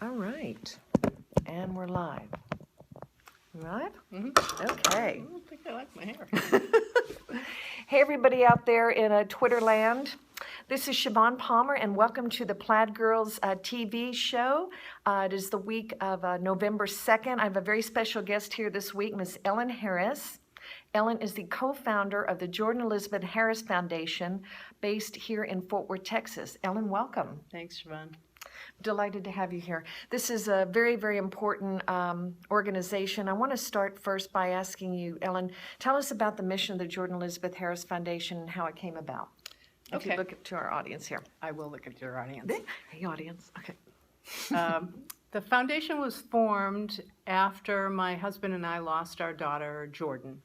All right. And we're live. Live? Mm-hmm. Okay. I don't think I like my hair. Hey, everybody out there in Twitter land. This is Shivaun Palmer, and welcome to the Plaid Girls TV show. It is the week of November 2nd. I have a very special guest here this week, Miss Ellen Harris. Ellen is the co-founder of the Jordan Elizabeth Harris Foundation, based here in Fort Worth, Texas. Ellen, welcome. Thanks, Shivaun. Delighted to have you here. This is a very, very important organization. I want to start first by asking you, Ellen, tell us about the mission of the Jordan Elizabeth Harris Foundation and how it came about. If you look to our audience here. I will look at your audience. Hey, audience. Okay. The foundation was formed after my husband and I lost our daughter, Jordan,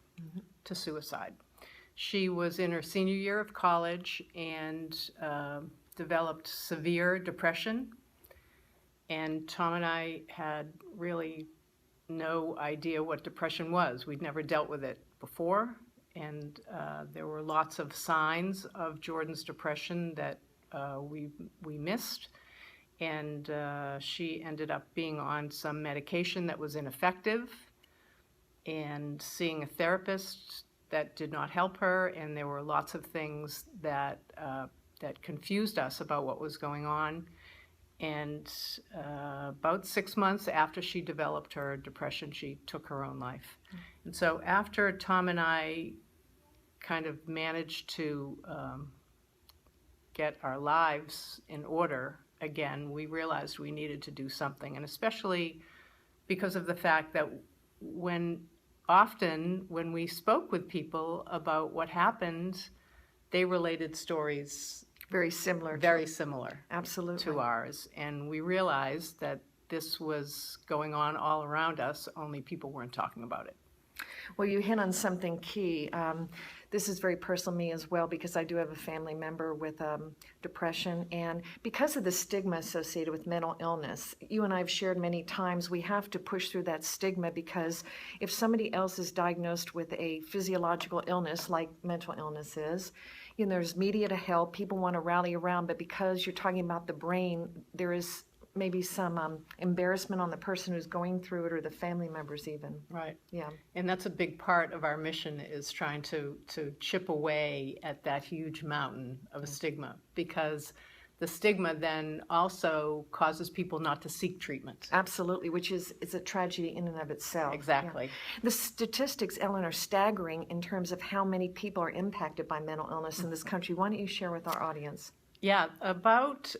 to suicide. She was in her senior year of college and developed severe depression. And Tom and I had really no idea what depression was. We'd never dealt with it before. And there were lots of signs of Jordan's depression that we missed. And she ended up being on some medication that was ineffective and seeing a therapist that did not help her. And there were lots of things that confused us about what was going on. And about 6 months after she developed her depression, she took her own life. And so after Tom and I kind of managed to get our lives in order again, we realized we needed to do something. And especially because of the fact that often when we spoke with people about what happened, they related stories very similar, absolutely, to ours. And we realized that this was going on all around us, only people weren't talking about it. Well, you hit on something key. This is very personal to me as well, because I do have a family member with depression, and because of the stigma associated with mental illness, you and I have shared many times, we have to push through that stigma, because if somebody else is diagnosed with a physiological illness like mental illness is, you know, there's media to help, people want to rally around, but because you're talking about the brain, there is maybe some embarrassment on the person who's going through it, or the family members even. Right. Yeah. And that's a big part of our mission, is trying to chip away at that huge mountain of stigma, because the stigma then also causes people not to seek treatment. Absolutely, which is a tragedy in and of itself. Exactly. Yeah. The statistics, Ellen, are staggering in terms of how many people are impacted by mental illness in this country. Why don't you share with our audience? Yeah, about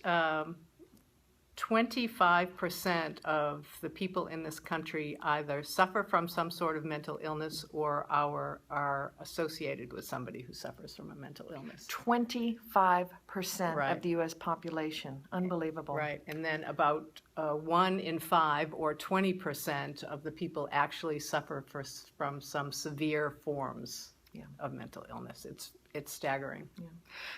25% of the people in this country either suffer from some sort of mental illness or are associated with somebody who suffers from a mental illness. 25% Right. of the U.S. population. Unbelievable. Right, and then about 1 in 5 or 20% of the people actually suffer from some severe forms of mental illness. It's staggering. Yeah.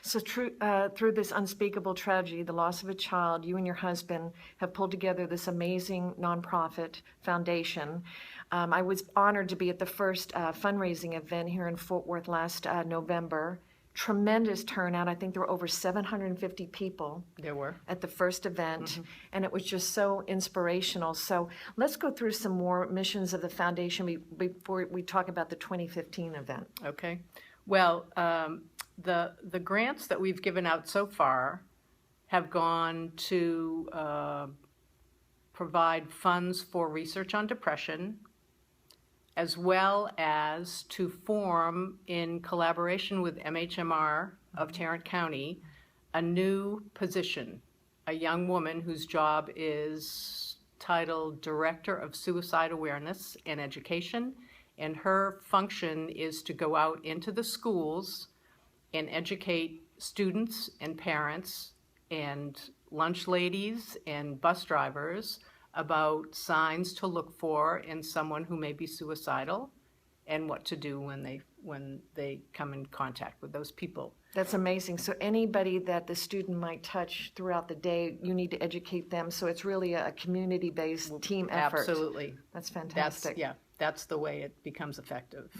So through this unspeakable tragedy, the loss of a child, you and your husband have pulled together this amazing nonprofit foundation. I was honored to be at the first fundraising event here in Fort Worth last November. Tremendous turnout. I think there were over 750 people. There were. At the first event, and it was just so inspirational. So let's go through some more missions of the foundation before we talk about the 2015 event. Okay. Well, the grants that we've given out so far have gone to provide funds for research on depression, as well as to form, in collaboration with MHMR of Tarrant County, a new position, a young woman whose job is titled Director of Suicide Awareness and Education. And her function is to go out into the schools and educate students and parents and lunch ladies and bus drivers about signs to look for in someone who may be suicidal, and what to do when they come in contact with those people. That's amazing. So anybody that the student might touch throughout the day, you need to educate them. So it's really a community-based team effort. Absolutely. That's fantastic. That's the way it becomes effective.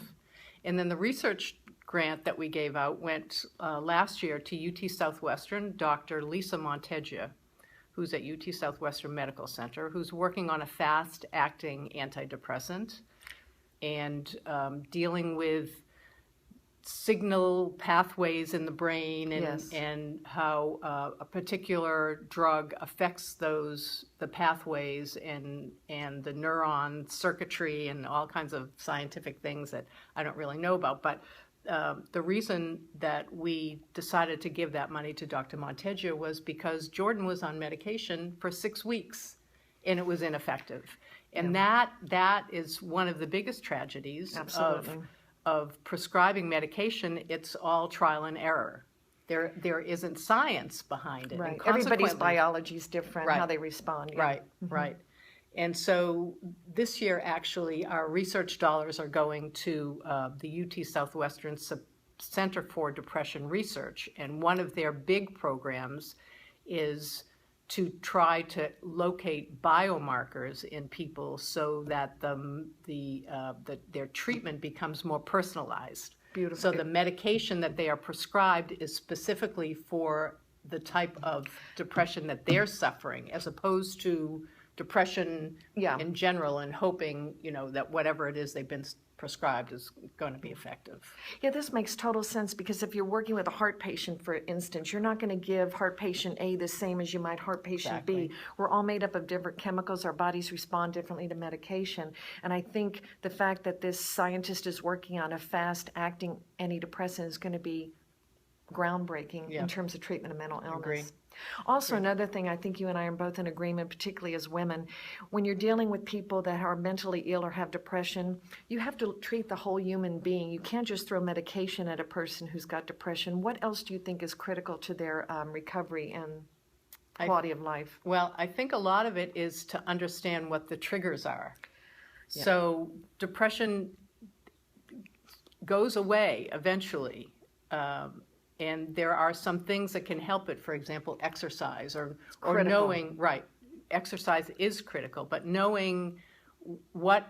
And then the research grant that we gave out went last year to UT Southwestern, Dr. Lisa Monteggia, who's at UT Southwestern Medical Center, who's working on a fast-acting antidepressant and dealing with signal pathways in the brain and how a particular drug affects the pathways and the neuron circuitry and all kinds of scientific things that I don't really know about. But the reason that we decided to give that money to Dr. Monteggia was because Jordan was on medication for 6 weeks and it was ineffective. And that is one of the biggest tragedies of prescribing medication. It's all trial and error. There isn't science behind it. Right. Everybody's biology is different, how they respond. Right, right. And so this year, actually, our research dollars are going to the UT Southwestern Center for Depression Research. And one of their big programs is to try to locate biomarkers in people so that their treatment becomes more personalized. Beautiful. So the medication that they are prescribed is specifically for the type of depression that they're suffering, as opposed to depression in general, and hoping, that whatever it is they've been prescribed is going to be effective. Yeah, this makes total sense, because if you're working with a heart patient, for instance, you're not going to give heart patient A the same as you might heart patient B. We're all made up of different chemicals. Our bodies respond differently to medication. And I think the fact that this scientist is working on a fast-acting antidepressant is going to be groundbreaking in terms of treatment of mental illness. Agree. Also, another thing, I think you and I are both in agreement, particularly as women, when you're dealing with people that are mentally ill or have depression, you have to treat the whole human being. You can't just throw medication at a person who's got depression. What else do you think is critical to their recovery and quality of life? Well, I think a lot of it is to understand what the triggers are. Yeah. So depression goes away eventually. And there are some things that can help it. For example, exercise or knowing, exercise is critical, but knowing what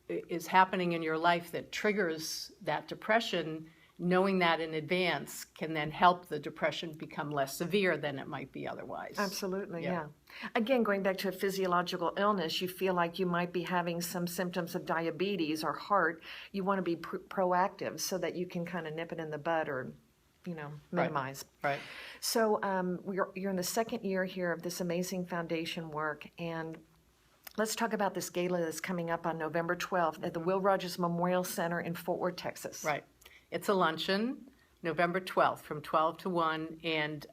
is happening in your life that triggers that depression, knowing that in advance can then help the depression become less severe than it might be otherwise. Absolutely, yeah. Again, going back to a physiological illness, you feel like you might be having some symptoms of diabetes or heart. You want to be proactive so that you can kind of nip it in the bud or, minimize. Right. So you're in the second year here of this amazing foundation work, and let's talk about this gala that's coming up on November 12th at the Will Rogers Memorial Center in Fort Worth, Texas. Right. It's a luncheon, November 12th, from 12 to 1, and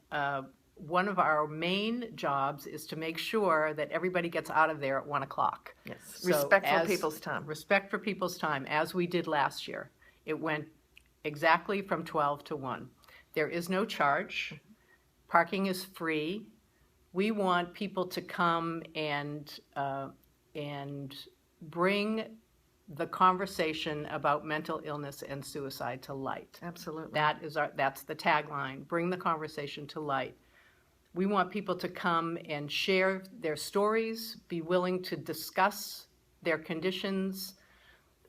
one of our main jobs is to make sure that everybody gets out of there at 1 o'clock. Yes, so respect for people's time. Respect for people's time, as we did last year. It went exactly from 12 to 1. There is no charge. Parking is free. We want people to come and bring the conversation about mental illness and suicide to light. Absolutely. That's the tagline, bring the conversation to light. We want people to come and share their stories, be willing to discuss their conditions,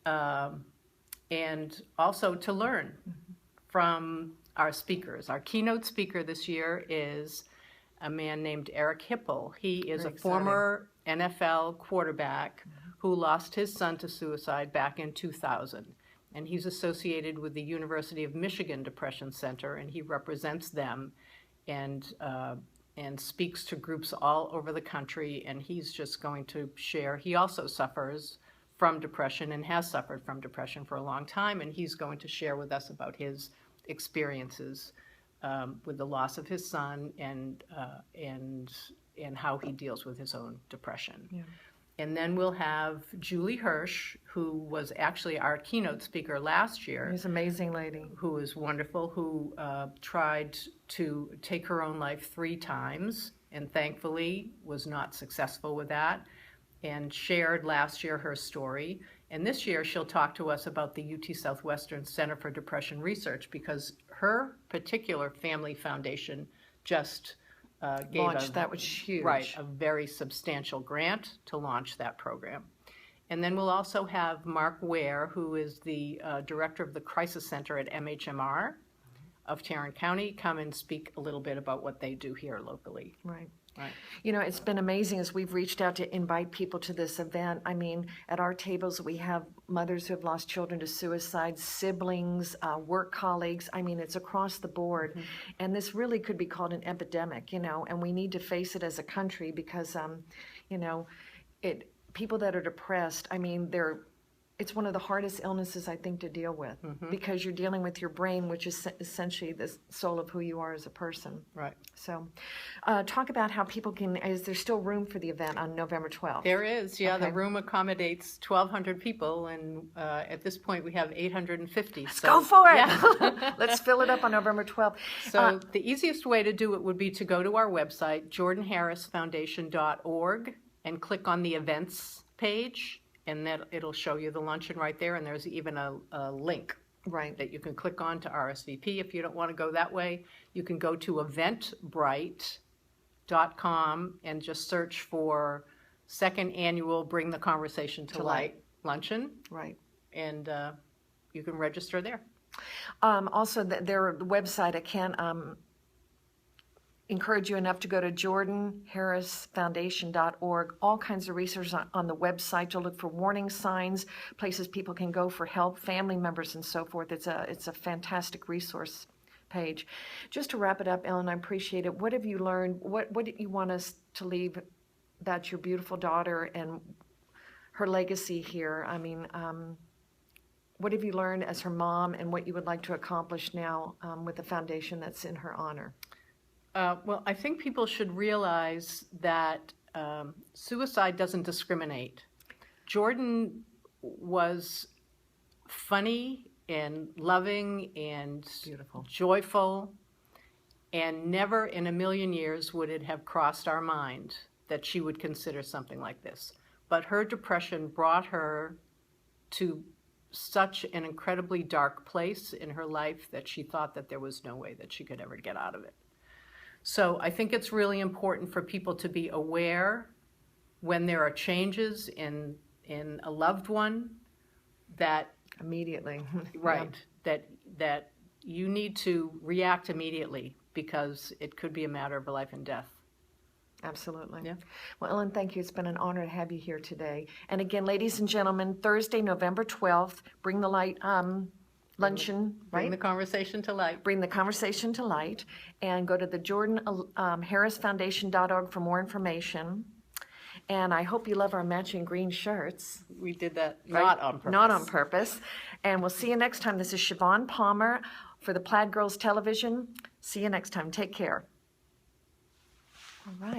and also to learn from our speakers. Our keynote speaker this year is a man named Eric Hipple. He is a former NFL quarterback who lost his son to suicide back in 2000. And he's associated with the University of Michigan Depression Center, and he represents them and speaks to groups all over the country, and he's just going to share. He also suffers from depression and has suffered from depression for a long time, and he's going to share with us about his experiences with the loss of his son and how he deals with his own depression. Yeah. And then we'll have Julie Hirsch, who was actually our keynote speaker last year. She's an amazing lady. Who is wonderful, who tried to take her own life 3 times and thankfully was not successful with that, and shared last year her story. And this year she'll talk to us about the UT Southwestern Center for Depression Research, because her particular family foundation just gave that was huge. Right, a very substantial grant to launch that program. And then we'll also have Mark Ware, who is the director of the Crisis Center at MHMR, of Tarrant County come and speak a little bit about what they do here locally. Right. Right. You know, it's been amazing as we've reached out to invite people to this event. I mean, at our tables, we have mothers who have lost children to suicide, siblings, work colleagues. I mean, it's across the board. Mm-hmm. And this really could be called an epidemic, you know, and we need to face it as a country because, you know, people that are depressed, I mean, it's one of the hardest illnesses, I think, to deal with because you're dealing with your brain, which is essentially the soul of who you are as a person. Right. So talk about how people is there still room for the event on November 12th? There is, yeah. Okay. The room accommodates 1,200 people, and at this point we have 850. Let's go for it. Yeah. Let's fill it up on November 12th. So the easiest way to do it would be to go to our website, jordanharrisfoundation.org, and click on the events page, and then it'll show you the luncheon right there, and there's even a link Right. that you can click on to RSVP. If you don't want to go that way, you can go to eventbrite.com and just search for second annual Bring the Conversation to Light luncheon, Right. and you can register there. Also, their website, I can't encourage you enough to go to jordanharrisfoundation.org. All kinds of resources on the website to look for warning signs, places people can go for help, family members and so forth. It's a fantastic resource page. Just to wrap it up, Ellen, I appreciate it. What have you learned? What did you want us to leave about your beautiful daughter and her legacy here? I mean, what have you learned as her mom and what you would like to accomplish now with the foundation that's in her honor? Well, I think people should realize that suicide doesn't discriminate. Jordan was funny and loving and Beautiful. joyful, and never in a million years would it have crossed our mind that she would consider something like this. But her depression brought her to such an incredibly dark place in her life that she thought that there was no way that she could ever get out of it. So I think it's really important for people to be aware when there are changes in a loved one that Immediately. right that you need to react immediately because it could be a matter of life and death. Absolutely. Yeah. Well, Ellen, thank you. It's been an honor to have you here today. And again, ladies and gentlemen, Thursday, November 12th, Bring the Light luncheon, Bring right? the conversation to light. Bring the conversation to light, and go to the jordanharrisfoundation.org for more information. And I hope you love our matching green shirts. We did that Right? not on purpose. Not on purpose. And we'll see you next time. This is Shivaun Palmer for the Plaid Girls Television. See you next time. Take care. All right.